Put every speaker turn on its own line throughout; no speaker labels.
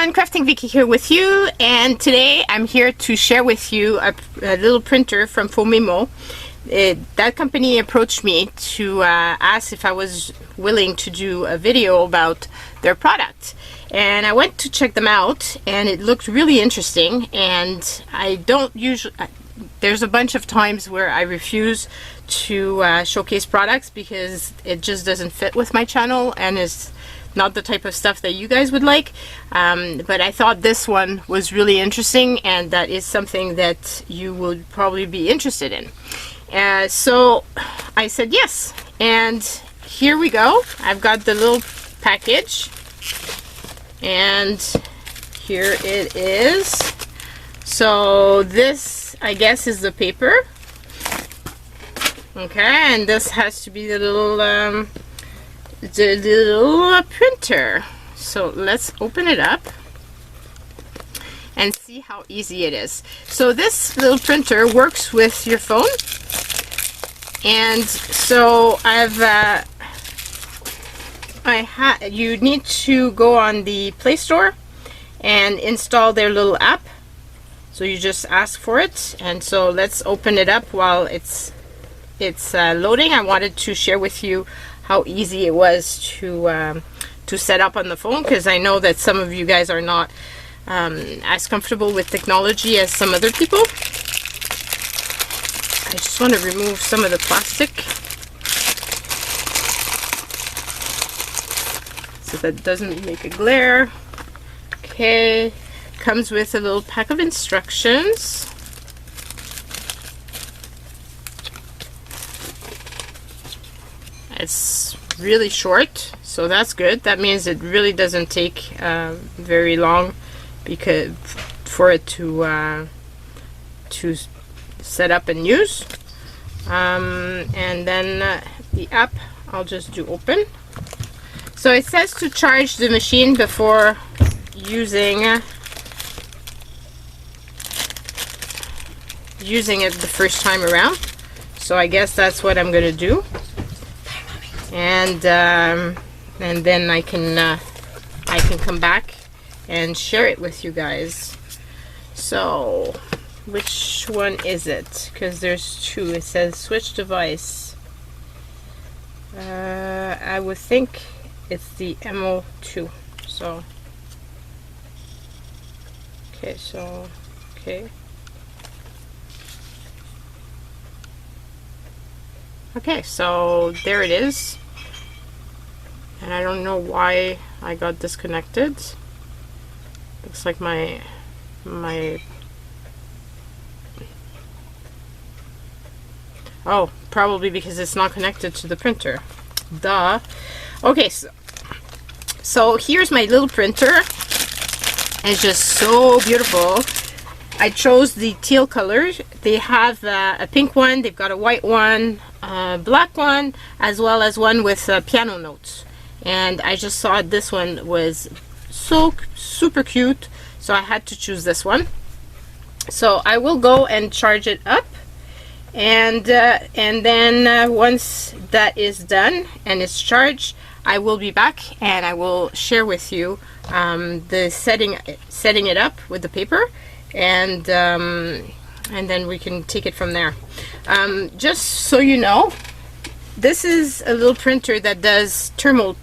everyone, Crafting Vicky here with you, and today I'm here to share with you a little printer from Phomemo. That company approached me to ask if I was willing to do a video about their product, and I went to check them out and it looked really interesting. And I don't usually, there's a bunch of times where I refuse to showcase products because it just doesn't fit with my channel and is not the type of stuff that you guys would like, but I thought this one was really interesting, and that is something that you would probably be interested in. So I said yes, and here we go. I've got the little package, and here it is. So this, I guess, is the paper. Okay, and this has to be the little printer. So let's open it up and see how easy it is. So this little printer works with your phone, and so you need to go on the Play Store and install their little app. So you just ask for it, and so let's open it up while it's loading. I wanted to share with you how easy it was to set up on the phone, because I know that some of you guys are not as comfortable with technology as some other people. I just want to remove some of the plastic so that doesn't make a glare. Okay, comes with a little pack of instructions. It's really short, so that's good. That means it really doesn't take very long because for it to set up and use. And then the app, I'll just do open. So it says to charge the machine before using it the first time around. So I guess that's what I'm gonna do. And then I can come back and share it with you guys. So which one is it? Because there's two. It says switch device. I would think it's the MO2. So okay, so okay. Okay, so there it is. And I don't know why I got disconnected. Looks like my oh, probably because it's not connected to the printer. Duh. Okay, so here's my little printer. It's just so beautiful. I chose the teal color. They have a pink one, they've got a white one, a black one, as well as one with piano notes. And I just saw this one was so super cute, so I had to choose this one. So I will go and charge it up, and then once that is done and it's charged, I will be back and I will share with you the setting it up with the paper, and then we can take it from there. Just so you know, this is a little printer that does thermal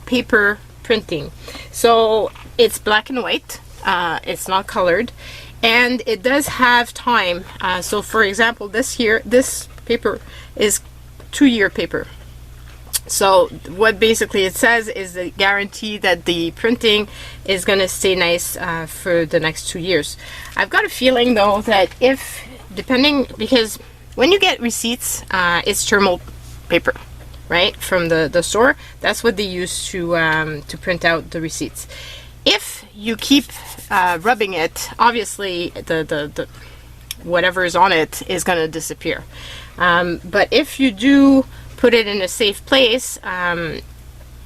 paper printing. So it's black and white, it's not colored, and it does have time. So for example, this paper is 2-year paper. So what basically it says is the guarantee that the printing is going to stay nice for the next 2 years. I've got a feeling though that because when you get receipts, it's thermal paper, right, from the store. That's what they use to print out the receipts. If you keep rubbing it, obviously the whatever is on it is going to disappear. But if you do put it in a safe place,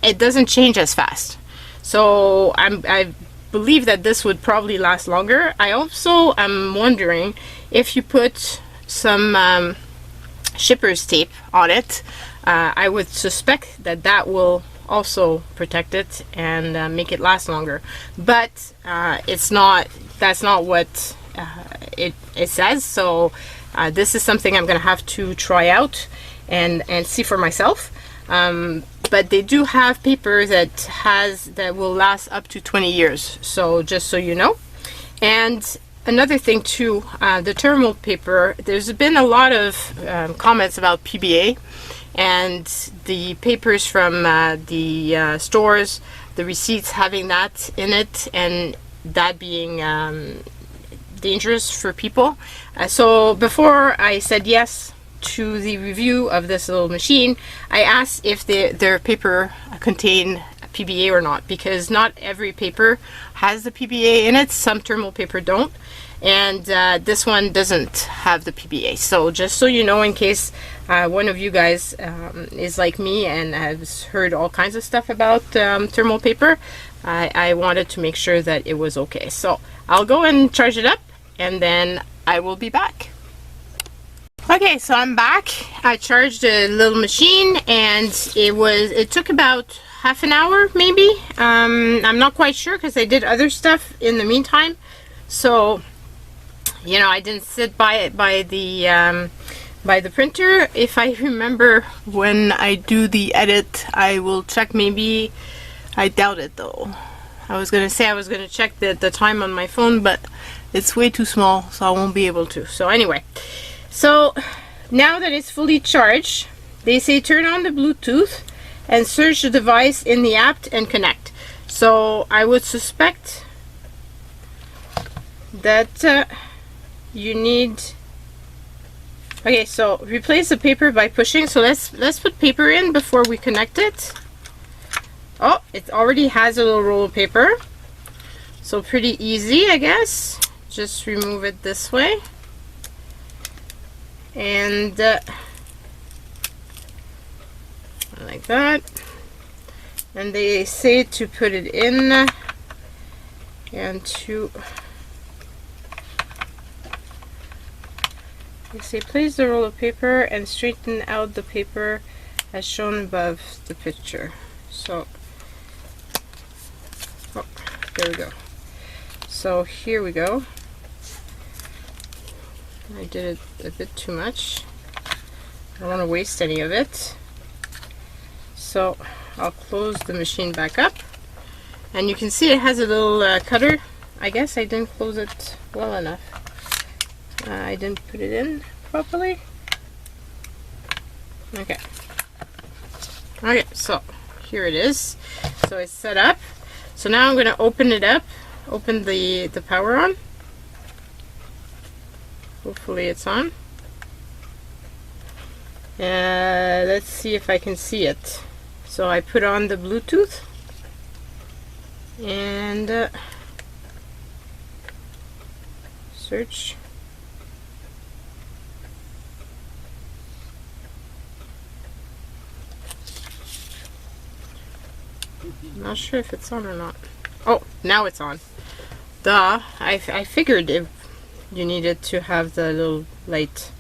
it doesn't change as fast. So I believe that this would probably last longer. I also am wondering if you put some shipper's tape on it, I would suspect that that will also protect it and make it last longer. But it's not, that's not what it says. So this is something I'm gonna have to try out and see for myself. But they do have paper that will last up to 20 years. So just so you know. And another thing too, the thermal paper, there's been a lot of comments about PBA and the papers from the stores, the receipts having that in it, and that being dangerous for people. So before I said yes to the review of this little machine, I asked if their paper contain PBA or not, because not every paper has the PBA in it. Some thermal paper don't, and this one doesn't have the PBA. So just so you know, in case one of you guys is like me and has heard all kinds of stuff about thermal paper, I wanted to make sure that it was okay. So I'll go and charge it up and then I will be back. Okay, so I'm back. I charged the little machine and it took about half an hour maybe. I'm not quite sure because I did other stuff in the meantime. So, you know, I didn't sit by the printer. If I remember when I do the edit, I will check. Maybe, I doubt it though. I was gonna say I was gonna check the time on my phone, but it's way too small, so I won't be able to. So anyway, so now that it's fully charged, they say turn on the Bluetooth and search the device in the app and connect. So I would suspect that you need. Okay, so replace the paper by pushing. So let's put paper in before we connect it. Oh, it already has a little roll of paper, so pretty easy, I guess. Just remove it this way, and like that. And they say to put it in and to, they say place the roll of paper and straighten out the paper as shown above the picture. So, oh, there we go. So here we go. I did it a bit too much. I don't want to waste any of it. So I'll close the machine back up. And you can see it has a little cutter. I guess I didn't close it well enough. I didn't put it in properly. Okay. Okay, so here it is. So it's set up. So now I'm going to open it up. Open the power on. Hopefully it's on. Let's see if I can see it. So I put on the Bluetooth and search. I'm not sure if it's on or not. Oh, now it's on. Duh, I figured you needed to have the little light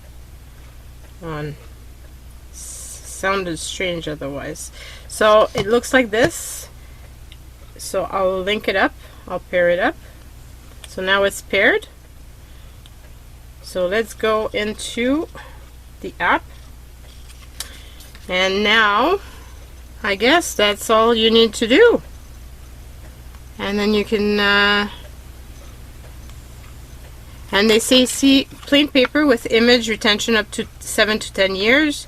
on. Sounded strange otherwise. So it looks like this. So I'll link it up. I'll pair it up. So now it's paired. So let's go into the app. And now I guess that's all you need to do. And then you can and they say see plain paper with image retention up to 7 to 10 years.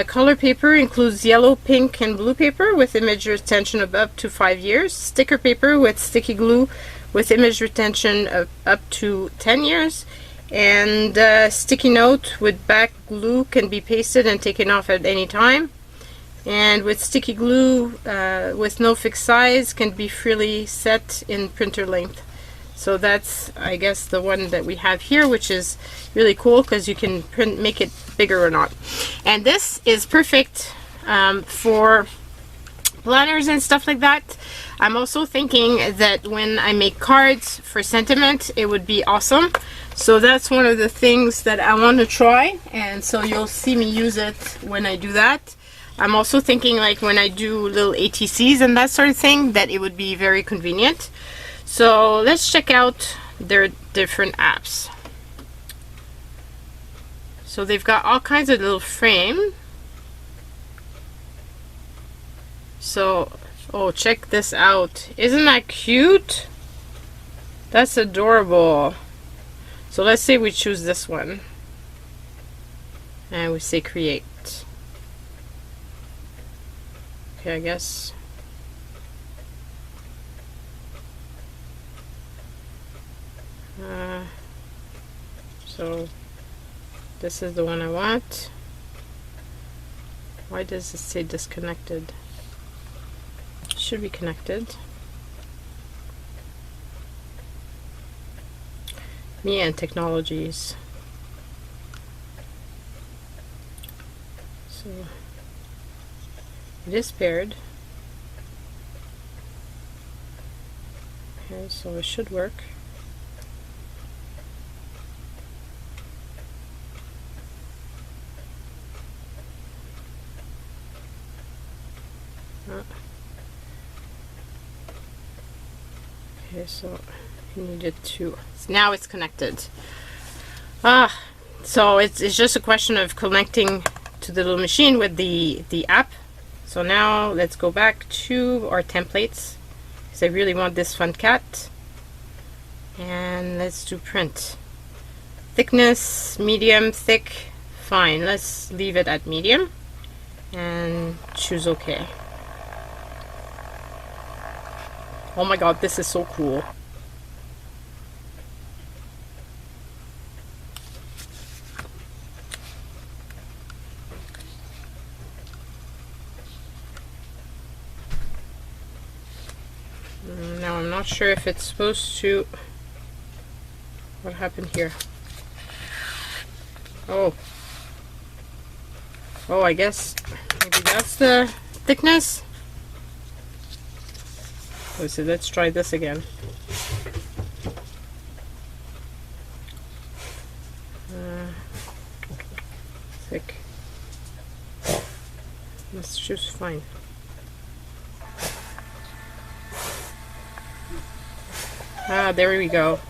Color paper includes yellow, pink, and blue paper with image retention of up to 5 years. Sticker paper with sticky glue with image retention of up to 10 years. And sticky note with back glue can be pasted and taken off at any time. And with sticky glue with no fixed size can be freely set in printer length. So that's, I guess, the one that we have here, which is really cool because you can make it bigger or not. And this is perfect for planners and stuff like that. I'm also thinking that when I make cards for sentiment, it would be awesome. So that's one of the things that I want to try, and so you'll see me use it when I do that. I'm also thinking like when I do little ATCs and that sort of thing, that it would be very convenient. So let's check out their different apps. So they've got all kinds of little frame. So, oh, check this out. Isn't that cute? That's adorable. So let's say we choose this one. And we say create. Okay, I guess. So this is the one I want. Why does it say disconnected? It should be connected. Me and technologies. So it is paired. Okay, so it should work. Okay, so you needed to. Now it's connected. So it's just a question of connecting to the little machine with the app. So now let's go back to our templates because I really want this fun cat. And let's do print. Thickness, medium, thick, fine. Let's leave it at medium and choose OK. Oh my god, this is so cool. Now I'm not sure if it's supposed to... What happened here? Oh. Oh, I guess maybe that's the thickness. So let's try this again. Thick. Let's choose fine. There we go.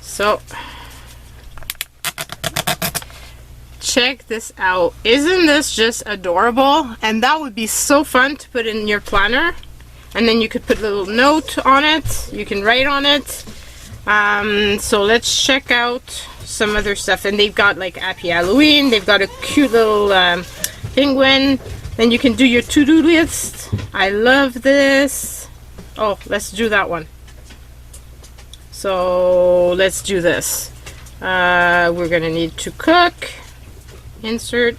So check this out. Isn't this just adorable? And that would be so fun to put in your planner. And then you could put a little note on it. You can write on it. So let's check out some other stuff. And they've got like Happy Halloween. They've got a cute little penguin. Then you can do your to-do list. I love this. Oh, let's do that one. So let's do this. We're gonna need to cook. Insert.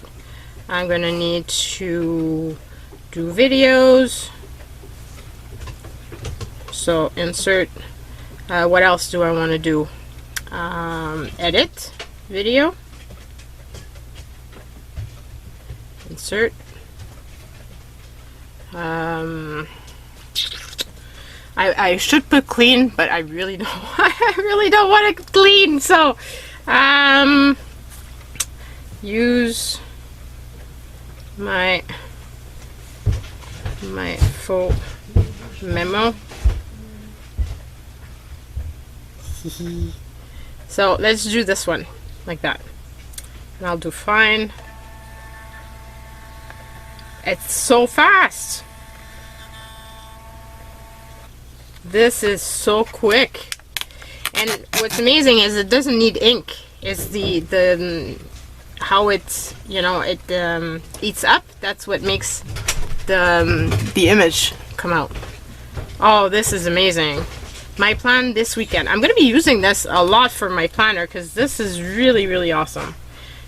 I'm gonna need to do videos. So insert. What else do I want to do? Edit video. Insert. I should put clean, but I really don't. I really don't want to clean. So use my Phomemo. So let's do this one like that, and I'll do fine. It's so fast. This is so quick, and what's amazing is it doesn't need ink. It's the how it's, you know, it eats up. That's what makes the image come out. Oh, this is amazing. My plan this weekend. I'm going to be using this a lot for my planner because this is really, really awesome.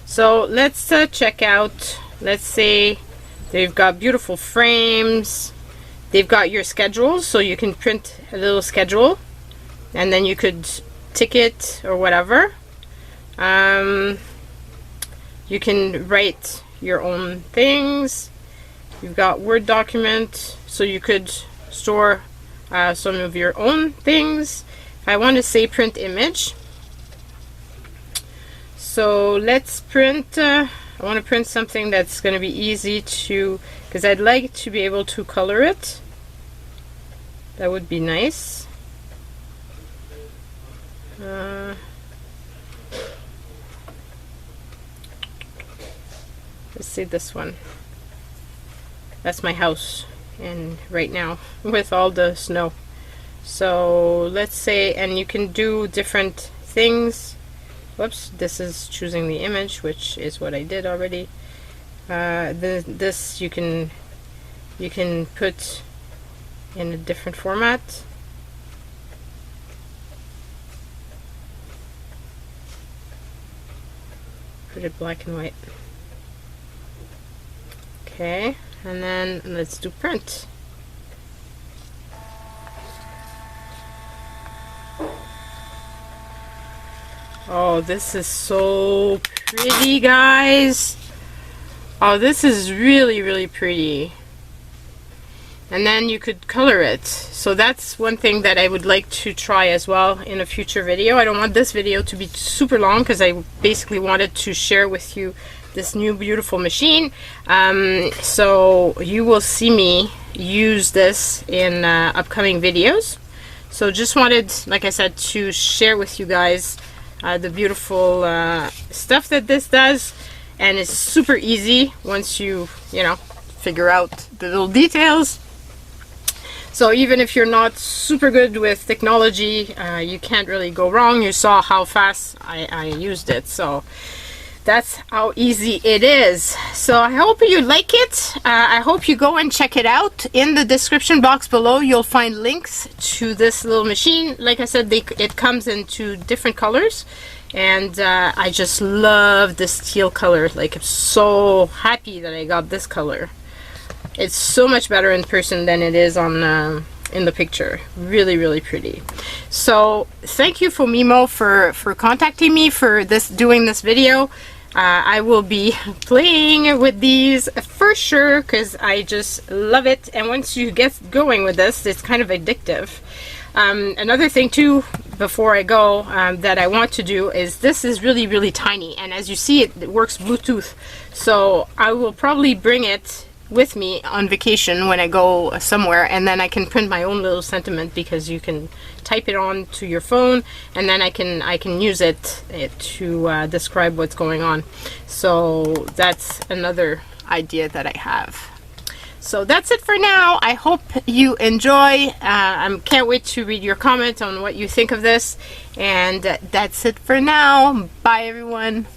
So let's check out. Let's say they've got beautiful frames. They've got your schedules, so you can print a little schedule and then you could tick it or whatever. You can write your own things. You've got Word document, so you could store some of your own things. I want to say print image. So let's print I want to print something that's going to be easy to, because I'd like to be able to color it. That would be nice. Let's see this one. That's my house, and right now with all the snow. So let's say, and you can do different things. Whoops, this is choosing the image, which is what I did already. This you can put in a different format. Put it black and white. Okay, and then let's do print. Oh, this is so pretty, guys. Oh, this is really, really pretty. And then you could color it. So that's one thing that I would like to try as well in a future video. I don't want this video to be super long because I basically wanted to share with you this new beautiful machine. So you will see me use this in upcoming videos. So just wanted, like I said, to share with you guys the beautiful stuff that this does, and it's super easy once you figure out the little details. So even if you're not super good with technology, you can't really go wrong. You saw how fast I used it, so that's how easy it is. So I hope you like it. I hope you go and check it out. In the description box below, you'll find links to this little machine. Like I said, it comes in 2 different colors, and I just love this teal color. Like, I'm so happy that I got this color. It's so much better in person than it is on in the picture. Really, really pretty. So thank you, Phomemo, for contacting me for doing this video. I will be playing with these for sure because I just love it, and once you get going with this, it's kind of addictive. Another thing too, before I go, that I want to do is, this is really, really tiny, and as you see, it works Bluetooth, so I will probably bring it with me on vacation when I go somewhere, and then I can print my own little sentiment, because you can type it on to your phone, and then I can use it to describe what's going on. So that's another idea that I have. So that's it for now. I hope you enjoy. I can't wait to read your comment on what you think of this, and that's it for now. Bye, everyone.